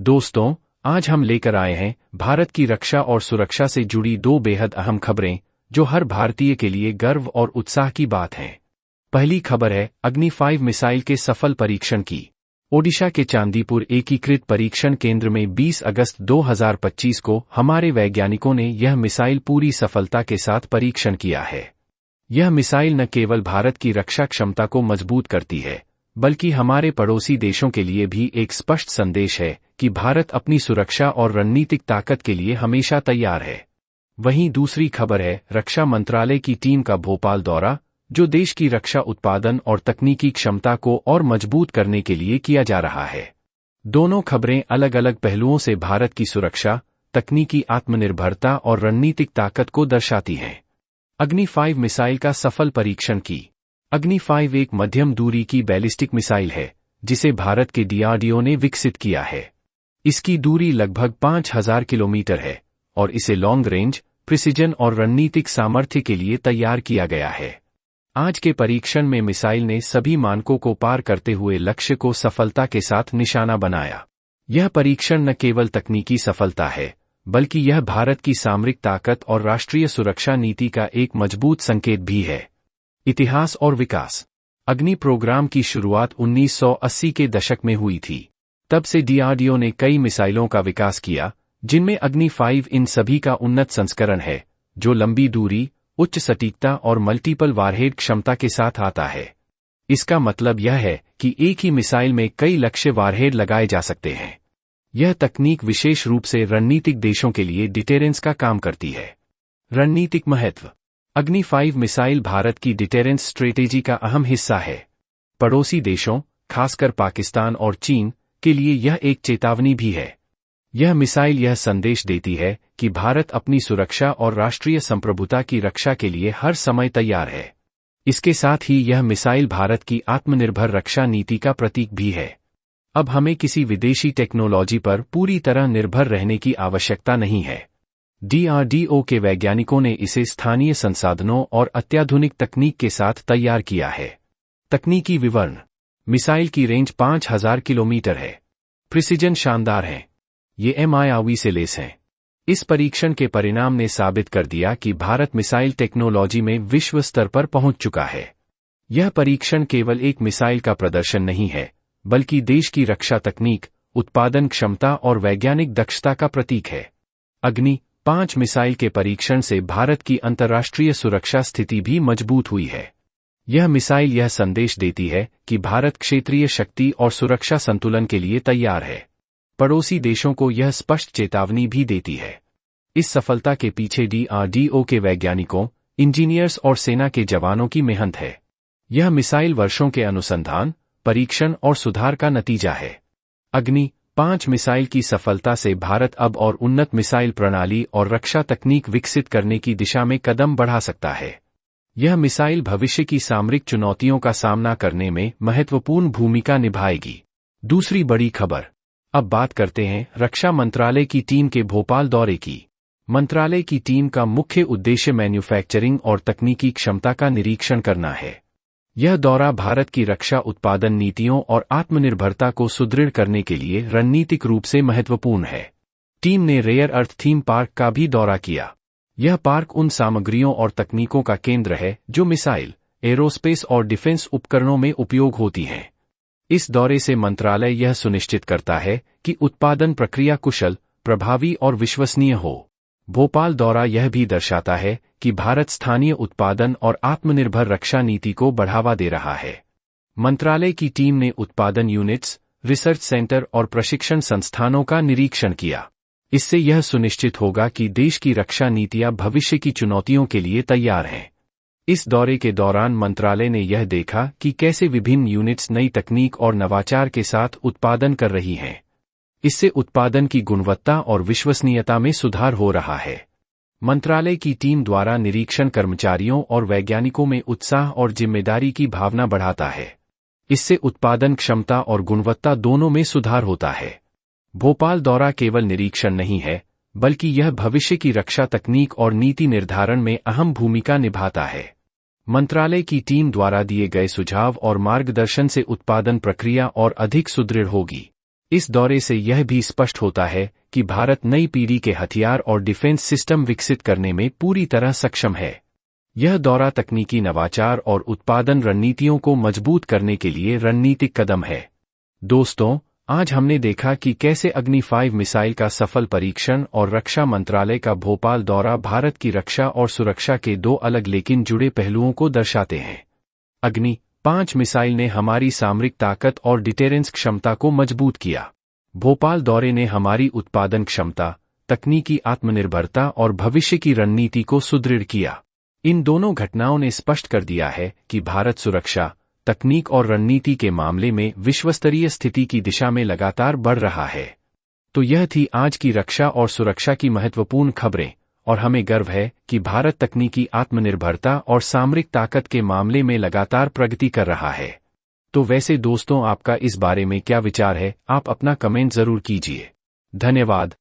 दोस्तों, आज हम लेकर आए हैं भारत की रक्षा और सुरक्षा से जुड़ी दो बेहद अहम खबरें जो हर भारतीय के लिए गर्व और उत्साह की बात हैं। पहली खबर है अग्नि 5 मिसाइल के सफल परीक्षण की। ओडिशा के चांदीपुर एकीकृत परीक्षण केंद्र में 20 अगस्त 2025 को हमारे वैज्ञानिकों ने यह मिसाइल पूरी सफलता के साथ परीक्षण किया है। यह मिसाइल न केवल भारत की रक्षा क्षमता को मजबूत करती है, बल्कि हमारे पड़ोसी देशों के लिए भी एक स्पष्ट संदेश है कि भारत अपनी सुरक्षा और रणनीतिक ताकत के लिए हमेशा तैयार है। वहीं दूसरी खबर है रक्षा मंत्रालय की टीम का भोपाल दौरा, जो देश की रक्षा उत्पादन और तकनीकी क्षमता को और मजबूत करने के लिए किया जा रहा है। दोनों खबरें अलग अलग पहलुओं से भारत की सुरक्षा, तकनीकी आत्मनिर्भरता और रणनीतिक ताकत को दर्शाती हैं। अग्नि 5 मिसाइल का सफल परीक्षण की। अग्नि 5 एक मध्यम दूरी की बैलिस्टिक मिसाइल है, जिसे भारत के डीआरडीओ ने विकसित किया है। इसकी दूरी लगभग 5000 किलोमीटर है और इसे लॉन्ग रेंज, प्रिसिजन और रणनीतिक सामर्थ्य के लिए तैयार किया गया है। आज के परीक्षण में मिसाइल ने सभी मानकों को पार करते हुए लक्ष्य को सफलता के साथ निशाना बनाया। यह परीक्षण न केवल तकनीकी सफलता है, बल्कि यह भारत की सामरिक ताकत और राष्ट्रीय सुरक्षा नीति का एक मजबूत संकेत भी है। इतिहास और विकास। अग्नि प्रोग्राम की शुरुआत 1980 के दशक में हुई थी। तब से डीआरडीओ ने कई मिसाइलों का विकास किया, जिनमें अग्नि 5 इन सभी का उन्नत संस्करण है, जो लंबी दूरी, उच्च सटीकता और मल्टीपल वारहेड क्षमता के साथ आता है। इसका मतलब यह है कि एक ही मिसाइल में कई लक्ष्य वारहेड लगाए जा सकते हैं। यह तकनीक विशेष रूप से रणनीतिक देशों के लिए डिटेरेंस का काम करती है। रणनीतिक महत्व। अग्नि 5 मिसाइल भारत की डिटेरेंस स्ट्रेटेजी का अहम हिस्सा है। पड़ोसी देशों, खासकर पाकिस्तान और चीन, के लिए यह एक चेतावनी भी है। यह मिसाइल यह संदेश देती है कि भारत अपनी सुरक्षा और राष्ट्रीय संप्रभुता की रक्षा के लिए हर समय तैयार है। इसके साथ ही यह मिसाइल भारत की आत्मनिर्भर रक्षा नीति का प्रतीक भी है। अब हमें किसी विदेशी टेक्नोलॉजी पर पूरी तरह निर्भर रहने की आवश्यकता नहीं है। डीआरडीओ के वैज्ञानिकों ने इसे स्थानीय संसाधनों और अत्याधुनिक तकनीक के साथ तैयार किया है। तकनीकी विवरण। मिसाइल की रेंज 5000 किलोमीटर है। प्रिसिजन शानदार है। ये एमआईआरवी से लेस हैं। इस परीक्षण के परिणाम ने साबित कर दिया कि भारत मिसाइल टेक्नोलॉजी में विश्व स्तर पर पहुंच चुका है। यह परीक्षण केवल एक मिसाइल का प्रदर्शन नहीं है, बल्कि देश की रक्षा तकनीक, उत्पादन क्षमता और वैज्ञानिक दक्षता का प्रतीक है। अग्नि 5 मिसाइल के परीक्षण से भारत की अंतर्राष्ट्रीय सुरक्षा स्थिति भी मजबूत हुई है। यह मिसाइल यह संदेश देती है कि भारत क्षेत्रीय शक्ति और सुरक्षा संतुलन के लिए तैयार है। पड़ोसी देशों को यह स्पष्ट चेतावनी भी देती है। इस सफलता के पीछे डीआरडीओ के वैज्ञानिकों, इंजीनियर्स और सेना के जवानों की मेहनत है। यह मिसाइल वर्षों के अनुसंधान, परीक्षण और सुधार का नतीजा है। अग्नि 5 मिसाइल की सफलता से भारत अब और उन्नत मिसाइल प्रणाली और रक्षा तकनीक विकसित करने की दिशा में कदम बढ़ा सकता है। यह मिसाइल भविष्य की सामरिक चुनौतियों का सामना करने में महत्वपूर्ण भूमिका निभाएगी। दूसरी बड़ी खबर। अब बात करते हैं रक्षा मंत्रालय की टीम के भोपाल दौरे की। मंत्रालय की टीम का मुख्य उद्देश्य मैन्युफैक्चरिंग और तकनीकी क्षमता का निरीक्षण करना है। यह दौरा भारत की रक्षा उत्पादन नीतियों और आत्मनिर्भरता को सुदृढ़ करने के लिए रणनीतिक रूप से महत्वपूर्ण है। टीम ने रेयर अर्थ थीम पार्क का भी दौरा किया। यह पार्क उन सामग्रियों और तकनीकों का केंद्र है जो मिसाइल, एरोस्पेस और डिफेंस उपकरणों में उपयोग होती हैं। इस दौरे से मंत्रालय यह सुनिश्चित करता है कि उत्पादन प्रक्रिया कुशल, प्रभावी और विश्वसनीय हो। भोपाल दौरा यह भी दर्शाता है कि भारत स्थानीय उत्पादन और आत्मनिर्भर रक्षा नीति को बढ़ावा दे रहा है। मंत्रालय की टीम ने उत्पादन यूनिट्स, रिसर्च सेंटर और प्रशिक्षण संस्थानों का निरीक्षण किया। इससे यह सुनिश्चित होगा कि देश की रक्षा नीतियां भविष्य की चुनौतियों के लिए तैयार हैं। इस दौरे के दौरान मंत्रालय ने यह देखा कि कैसे विभिन्न यूनिट्स नई तकनीक और नवाचार के साथ उत्पादन कर रही हैं। इससे उत्पादन की गुणवत्ता और विश्वसनीयता में सुधार हो रहा है। मंत्रालय की टीम द्वारा निरीक्षण कर्मचारियों और वैज्ञानिकों में उत्साह और जिम्मेदारी की भावना बढ़ाता है। इससे उत्पादन क्षमता और गुणवत्ता दोनों में सुधार होता है। भोपाल दौरा केवल निरीक्षण नहीं है, बल्कि यह भविष्य की रक्षा तकनीक और नीति निर्धारण में अहम भूमिका निभाता है। मंत्रालय की टीम द्वारा दिए गए सुझाव और मार्गदर्शन से उत्पादन प्रक्रिया और अधिक सुदृढ़ होगी। इस दौरे से यह भी स्पष्ट होता है कि भारत नई पीढ़ी के हथियार और डिफेंस सिस्टम विकसित करने में पूरी तरह सक्षम है। यह दौरा तकनीकी नवाचार और उत्पादन रणनीतियों को मजबूत करने के लिए रणनीतिक कदम है। दोस्तों, आज हमने देखा कि कैसे अग्नि 5 मिसाइल का सफल परीक्षण और रक्षा मंत्रालय का भोपाल दौरा भारत की रक्षा और सुरक्षा के दो अलग लेकिन जुड़े पहलुओं को दर्शाते हैं। अग्नि 5 मिसाइल ने हमारी सामरिक ताकत और डिटेरेंस क्षमता को मजबूत किया। भोपाल दौरे ने हमारी उत्पादन क्षमता, तकनीकी आत्मनिर्भरता और भविष्य की रणनीति को सुदृढ़ किया। इन दोनों घटनाओं ने स्पष्ट कर दिया है कि भारत सुरक्षा, तकनीक और रणनीति के मामले में विश्वस्तरीय स्थिति की दिशा में लगातार बढ़ रहा है। तो यह थी आज की रक्षा और सुरक्षा की महत्वपूर्ण खबरें, और हमें गर्व है कि भारत तकनीकी आत्मनिर्भरता और सामरिक ताकत के मामले में लगातार प्रगति कर रहा है। तो वैसे दोस्तों, आपका इस बारे में क्या विचार है? आप अपना कमेंट जरूर कीजिए। धन्यवाद।